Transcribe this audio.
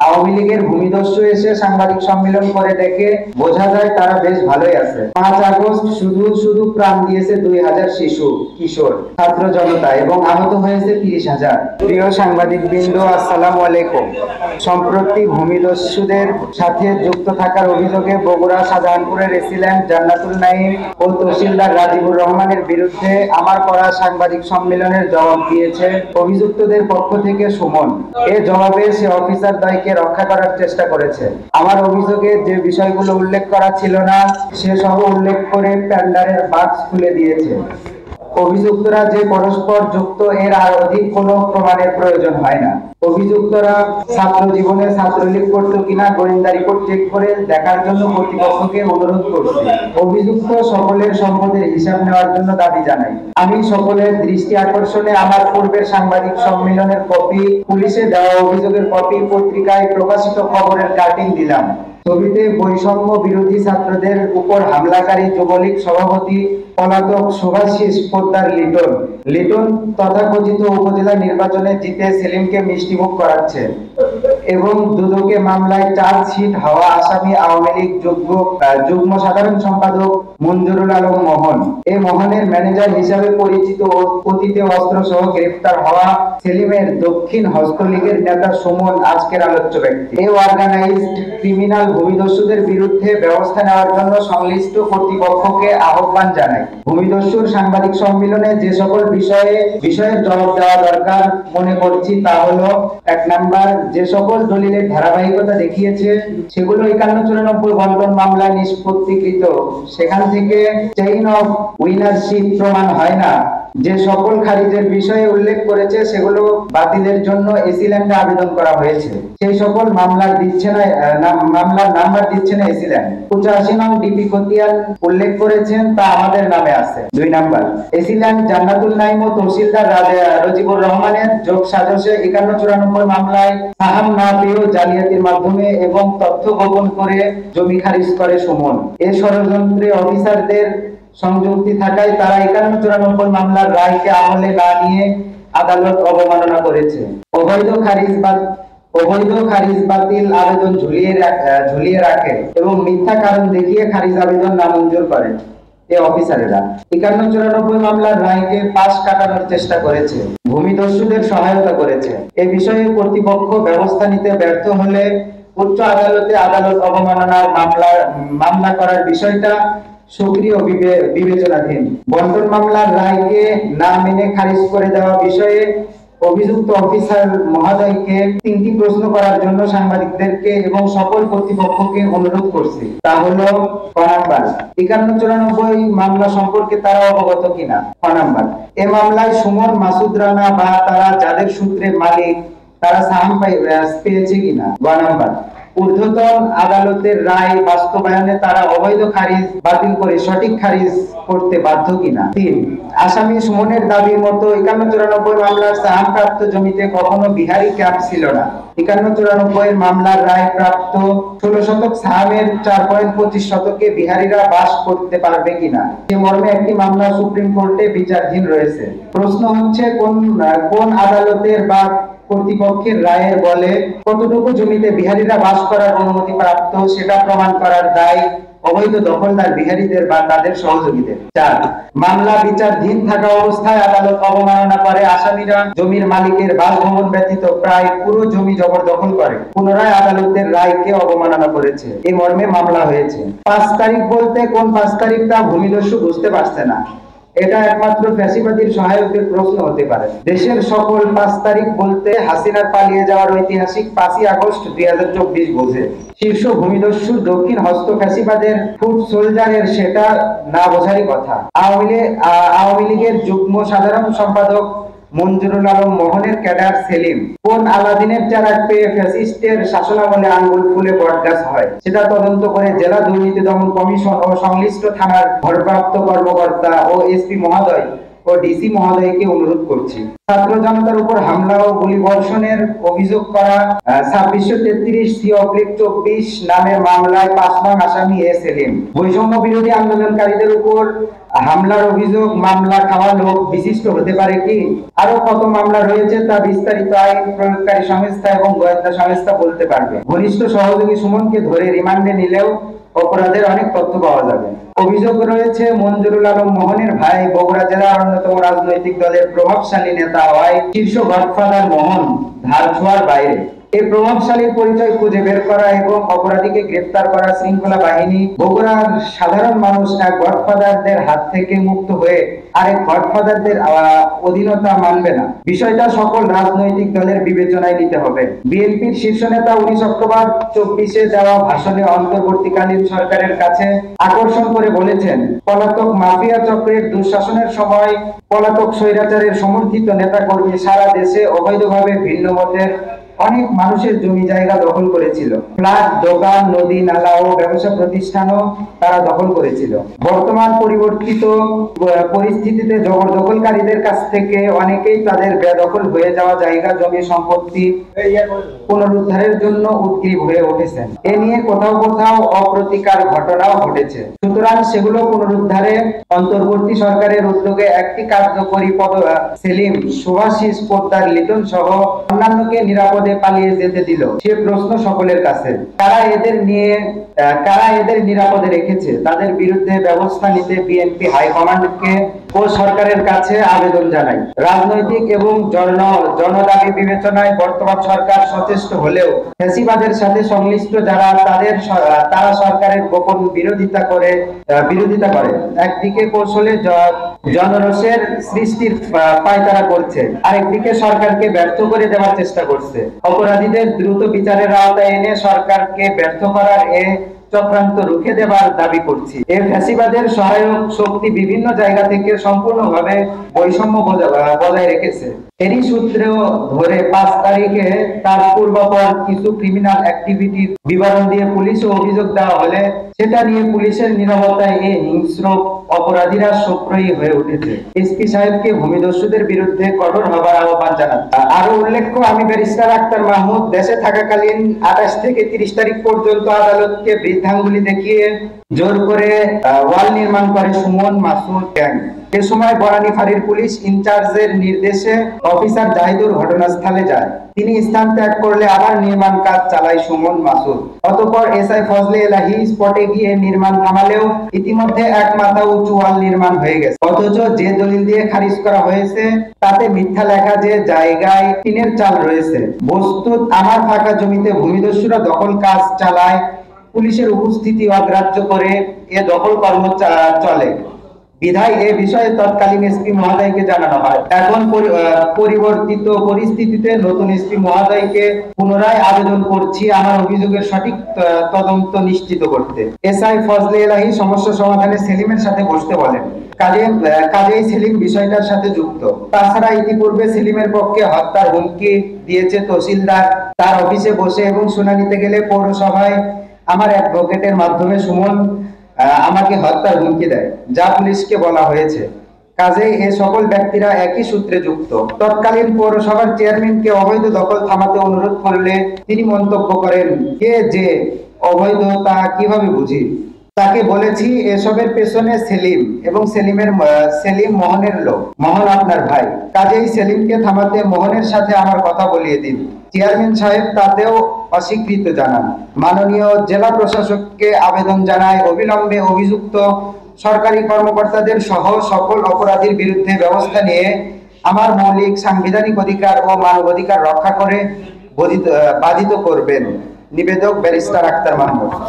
আওয়ামী লীগের ভূমিদস্যু এসে সাংবাদিক সম্মেলন করে দেখে বোঝা যায় তারা বেশ ভালোই আছে। 5 আগস্ট শুধু শুধু প্রাণ দিয়েছে 2000 শিশু কিশোর ছাত্র জনতা এবং আহত হয়েছে 30,000। প্রিয় সাংবাদিক বৃন্দ, আসসালামু আলাইকুম। সম্প্রতি ভূমিদস্যুদের সাথে যুক্ত থাকার অভিযোগে বগুড়া শাহজাহানপুরের রেসিডেন্ট জান্নাতুল নাইম ও তহসিলদার রাজিবুর রহমানের বিরুদ্ধে আমার করা সাংবাদিক সম্মেলনের জবাব দিয়েছে অভিযুক্তদের পক্ষ থেকে সুমন। এ জবাবে সে অফিসার দ্বয়কে রক্ষা করার চেষ্টা করেছে। আমার অভিযোগে যে বিষয়গুলো উল্লেখ করা ছিল না সেসব উল্লেখ করে প্যান্ডারের বাক্স খুলে দিয়েছে। অভিযুক্তরা যে পরস্পর যুক্ত এর আর অধিক কোনো প্রমাণের প্রয়োজন হয় না। অভিযুক্তরা ছাত্র জীবনে ছাত্রলীগ করত কিনা গোয়েন্দা রিপোর্ট চেক করে দেখার জন্য কর্তৃপক্ষকে অনুরোধ করছে। অভিযুক্ত সকলের সম্পদের হিসাব নেওয়ার জন্য দাবি জানাই। আমি সকলের দৃষ্টি আকর্ষণে আমার পূর্বের সাংবাদিক সম্মেলনের কপি, পুলিশে দেওয়া অভিযোগের কপি, পত্রিকায় প্রকাশিত খবরের কাটিং দিলাম। ছবিতে বৈষম্য বিরোধী ছাত্রদের উপর হামলাকারী যুবলীগ সভাপতি পলাতক শুভাশিস পোদ্দার লিটন তথাকথিত উপজেলা নির্বাচনে জিতে সেলিমকে মিষ্টিমুখ করাচ্ছে এবং দুদকে মামলায় চার্জশিট হওয়া আসামি আওয়ামী লীগ যুগ্ম সাধারণ সম্পাদক মঞ্জুরুল আলম মোহন। এই মোহনের ম্যানেজার হিসাবে পরিচিত অতীতে অস্ত্র সহ গ্রেফতার হওয়া সেলিমের দক্ষিণ হস্তলীগের নেতা সুমন আজকের আলোচ্য ব্যক্তি। এই অর্গানাইজড ক্রিমিনাল ভূমিদস্যুদের বিরুদ্ধে ব্যবস্থা নেওয়ার জন্য সংশ্লিষ্ট কর্তৃপক্ষকে আহ্বান জানাই। ভূমিদস্যুর সাংবাদিক সম্মেলনে যে সকল বিষয়ের জবাব দেওয়া দরকার মনে করছি তা হলো: 1 নাম্বার, যে সকল দলিলের ধারাবাহিকতা দেখিয়েছে সেগুলো 51-94 বন্টন মামলায় নিষ্পত্তিকৃত, সেখান থেকে চেইন অফ উইনারশিপ প্রমাণ হয় না। যে সকল খারিজের বিষয়ে উল্লেখ করেছে সেগুলো বাতিলের জন্য এসিল্যান্ডে আবেদন করা হয়েছে, সেই সকল মামলার নাম্বার দিচ্ছে না এসিল্যান্ড। 85 নং ডিপি খতিয়ান উল্লেখ করেছেন তা আমাদের নামে আছে। 2 নাম্বার, এসিল্যান্ড জান্নাতুল নাইম ও তহসিলদার রাজিবুর রহমানের যোগ সাজসে 51-94 মামলায় সাহাম না পেয়েও জালিয়াতির মাধ্যমে এবং তথ্য গোপন করে জমি খারিজ করে সুমন। এই ষড়যন্ত্রে অফিসারদের সংযুক্তি থাকায় তারা 51-94 মামলার রায়কে আমলে না নিয়ে আদালত অবমাননা করেছে। অবৈধ খারিজ বাতিল আবেদন ঝুলিয়ে রাখে এবং মিথ্যা কারণ দেখিয়ে খারিজ আবেদন নামঞ্জুর করে এই অফিসারেরা। 51-94 মামলার রায়কে পাশ কাটানোর চেষ্টা করেছে, ভূমিদস্যুদের সহায়তা করেছে। এ বিষয়ে কর্তৃপক্ষ ব্যবস্থা নিতে ব্যর্থ হলে উচ্চ আদালতে আদালত অবমাননার মামলা করার বিষয়টা সক্রিয় বিবেচনাধীন। বন্টন মামলার রায়কে না মেনে খারিজ করে দেওয়া বিষয়ে অভিযুক্ত অফিসার মহোদয়কে 3টি প্রশ্ন করার জন্য সাংবাদিকদেরকে এবং সকল কর্তৃপক্ষকে অনুরোধ করছি। তা হলো: ক নাম্বার, 51-94 মামলা সম্পর্কে তারা অবগত কিনা। খ নাম্বার, এ মামলায় সুমন, মাসুদ রানা বা তারা যাদের সূত্রে মালিক তারা সাহায্য পেয়েছে কিনা। গ নাম্বার, ঊর্ধ্বতন আদালতের রায় বাস্তবায়নে তারা অবৈধ খারিজ বাতিল করে সঠিক খারিজ করতে বাধ্য কিনা। 3, আসামি সুমনের দাবির মতো 51-94 মামলার সাহায্যপ্রাপ্ত জমিতে কখনো বিহারি ক্যাম্প ছিল না। 51-94 মামলার রায় প্রাপ্ত 16 শতক সাহামের 4.25 শতকে বিহারিরা বাস করতে পারবে কিনা সে মর্মে একটি মামলা সুপ্রিম কোর্টে বিচারাধীন রয়েছে। প্রশ্ন হচ্ছে কোন আদালতের বা কর্তৃপক্ষের রায়ের বলে কতটুকু জমিতে বিহারিরা বাস করার অনুমতি প্রাপ্ত সেটা প্রমাণ করার দায় অবৈধ দখলদার বিহারিদের বা তাদের সহযোগীদের। 4, মামলা বিচারাধীন থাকা অবস্থায় আদালত অবমাননা করে আসামিরা জমির মালিকের বাসভবন ব্যতীত প্রায় পুরো জমি জবরদখল করে পুনরায় আদালতের রায়কে অবমাননা করেছে। এই মর্মে মামলা হয়েছে। 5 তারিখ বলতে কোন 5 তারিখ তা ভূমিদস্যু বুঝতে পারছে না। এটা একমাত্র ফ্যাসিবাদীর সহায়কদের প্রশ্ন হতে পারে। দেশের সকল 5 তারিখ বলতে হাসিনার পালিয়ে যাওয়ার ঐতিহাসিক 5ই আগস্ট 2024 বোঝে। শীর্ষ ভূমিদস্যু দক্ষিণ হস্ত ফ্যাসিবাদের ফুট সোলজারের সেটা না বোঝারই কথা। আওয়ামী লীগের যুগ্ম সাধারণ সম্পাদক মঞ্জুরুল আলম মোহনের ক্যাডার সেলিম কোন আলাদিনের চারাক পেয়ে ফ্যাসিস্টের শাসনামলে আঙ্গুল ফুলে বটগাছ হয় সেটা তদন্ত করে জেলা দুর্নীতি দমন কমিশন ও সংশ্লিষ্ট থানার ভারপ্রাপ্ত কর্মকর্তা ও এসপি মহোদয় ও ডিসি মহোদয়কে অনুরোধ করছি। ছাত্র জনতার উপর হামলা ও গুলিবর্ষণের অভিযোগ করা 2633/24 নামের মামলায় 5 নং আসামি এ সেলিম বৈষম্য বিরোধী আন্দোলনকারীদের উপর হামলার অভিযোগ মামলা খাওয়া লোক বিশিষ্ট হতে পারে কি? আরো কত মামলা রয়েছে তা বিস্তারিত আইন প্রয়োগকারী সংস্থা এবং গোয়েন্দা সংস্থা বলতে পারবে। ঘনিষ্ঠ সহযোগী সুমনকে ধরে রিমান্ডে নিলেও অপরাধের অনেক তথ্য পাওয়া যাবে। অভিযোগ রয়েছে মঞ্জুরুল আলম মোহনের ভাই বগুড়া জেলার অন্যতম রাজনৈতিক দলের প্রভাবশালী নেতা হওয়ায় শীর্ষ গডফাদার মোহন ধার ছোঁয়ার বাইরে। এই প্রভাবশালীর পরিচয় খুঁজে বের করা এবং অপরাধীকে গ্রেফতার করা শৃঙ্খলা বাহিনী বগুড়ার সাধারণ মানুষ এক গডফাদারদের হাত থেকে মুক্ত হয়ে আরেক গডফাদারদের অধীনতা মানবে না। বিষয়টা সকল রাজনৈতিক দলের বিবেচনায় নিতে হবে। বিএনপির শীর্ষ নেতা 19 অক্টোবর 24-এ দেওয়া ভাষণে অন্তর্বর্তীকালীন সরকারের কাছে আকর্ষণ করে বলেছেন, পলাতক মাফিয়া চক্রের দুঃশাসনের সময় পলাতক স্বৈরাচারের সমর্থিত নেতাকর্মী সারা দেশে অবৈধভাবে ভিন্ন মতের অনেক মানুষের জমি জায়গা দখল করেছিল। ফ্ল্যাট, দোকান, নদী, নালা ও ব্যবসা প্রতিষ্ঠানও তারা দখল করেছিল। বর্তমান পরিবর্তিত পরিস্থিতিতে জবরদখলকারীদের কাছ থেকে অনেকেই তাদের বেদখল হয়ে যাওয়া জায়গা, জমি, সম্পত্তি পুনরুদ্ধারের জন্য উদ্গ্রীব হয়ে উঠেছেন। এ নিয়ে কোথাও কোথাও অপ্রতিকার ঘটনাও ঘটেছে। সুতরাং সেগুলো পুনরুদ্ধারে অন্তর্বর্তী সরকারের উদ্যোগে একটি কার্যকরী সেলিম, সুভাষিস পোদ্দার, লিটন সহ অন্যান্যকে নিরাপদে পালিয়ে যেতে দিল। সে প্রশ্ন সকলের কাছে। কারা এদের নিরাপদে রেখেছে? তাদের বিরুদ্ধে ব্যবস্থা নিতে বিএনপি হাইকমান্ডকে ও সরকারের কাছে আবেদন জানাই। রাজনৈতিক এবং জনদাবি বিবেচনায় বর্তমান সরকার সচেষ্ট হলেও ফ্যাসিবাদের সাথে সংশ্লিষ্ট যারা তারা সরকারের গোপন বিরোধিতা করে। একদিকে কৌশলে জনরোষের সৃষ্টির পায়তারা করছে, আরেকদিকে সরকারকে ব্যর্থ করে দেওয়ার চেষ্টা করছে। অপরাধীদের দ্রুত বিচারের আওতায় এনে সরকারকে ব্যর্থ করার এ চক্রান্ত রুখে দেবার দাবি করছি। এই ফ্যাসিবাদের সহায়ক শক্তি বিভিন্ন জায়গা থেকে সম্পূর্ণভাবে বৈষম্য বজায় রেখেছে। এরই সূত্র ধরে 5 তারিখে তার পূর্বাপর কিছু ক্রিমিনাল অ্যাক্টিভিটির বিবরণ দিয়ে পুলিশে অভিযোগ দেওয়া হলে সেটা নিয়ে পুলিশের নীরবতায় এই হিংস্র অপরাধীরা সক্রিয় হয়ে উঠেছে। এসপি সাহেবকে ভূমিদস্যুদের বিরুদ্ধে কঠোর হবার আহ্বান জানান। আরো উল্লেখ্য, আমি ব্যারিস্টার আক্তার মাহমুদ দেশে থাকাকালীন 28 থেকে 30 তারিখ পর্যন্ত আদালতকে বৃদ্ধাঙ্গুলি দেখিয়ে জোর করে ওয়াল নির্মাণ করে সুমন মাসুদ গ্যাং। এ সময় বনানী ফাঁড়ির পুলিশ ইনচার্জের নির্দেশে অফিসার জাহিদুর ঘটনাস্থলে যায়। তিনি স্থান ত্যাগ করলে আবার নির্মাণ কাজ চালায় সুমন মাসুদ। অতঃপর এসআই ফজলে এলাহি স্পটে গিয়ে নির্মাণ থামালেও ইতিমধ্যে 1 মাথা উঁচু ওয়াল নির্মাণ হয়ে গেছে। অথচ যে দলিল দিয়ে খারিজ করা হয়েছে তাতে মিথ্যা লেখা যে জায়গায় টিনের চাল রয়েছে। বস্তুত আমার ফাঁকা জমিতে ভূমিদস্যুরা দখল কাজ চালায়। পুলিশের উপস্থিতি অগ্রাহ্য করে এ দখল কর্ম চলে বিধায় এ বিষয়ে তৎকালীন এসপি মহোদয়কে জানানো হয়। এখন পরিবর্তিত পরিস্থিতিতে নতুন এসপি মহোদয়কে পুনরায় আবেদন করছি আমার অভিযোগের সঠিক তদন্ত নিশ্চিত করতে। এসআই ফজলে এলাহি সমস্যা সমাধানে সেলিমের সাথে বসতে বলেন। কাজেই সেলিম বিষয়টার সাথে যুক্ত। তাছাড়া ইতিপূর্বে সেলিমের পক্ষে হত্যার হুমকি দিয়েছে তহসিলদার তার অফিসে বসে, এবং শুনানিতে গেলে পৌরসভায় আমার অ্যাডভোকেটের মাধ্যমে সুমন আমাকে হত্যার হুমকি দেয়, যা পুলিশকে বলা হয়েছে। কাজেই এ সকল ব্যক্তিরা একই সূত্রে যুক্ত। তৎকালীন পৌরসভার চেয়ারম্যানকে অবৈধ দখল থামাতে অনুরোধ করলে তিনি মন্তব্য করেন, কে যে অবৈধ তা কিভাবে বুঝি? তাকে বলেছি এসবের পেছনে সেলিম এবং সেলিম মোহনের লোক। মোহন আপনার ভাই, কাজেই সেলিমকে থামাতে মোহনের সাথে আমার কথা বলিয়ে দিন। চেয়ারম্যান সাহেব তাতেও অস্বীকৃত জানান। মাননীয় জেলা প্রশাসককে আবেদন জানায় অবিলম্বে অভিযুক্ত সরকারি কর্মকর্তাদের সহ সকল অপরাধীর বিরুদ্ধে ব্যবস্থা নিয়ে আমার মৌলিক সাংবিধানিক অধিকার ও মানবাধিকার রক্ষা করে বাধিত করবেন। নিবেদক ব্যারিস্টার আক্তার মাহমুদ।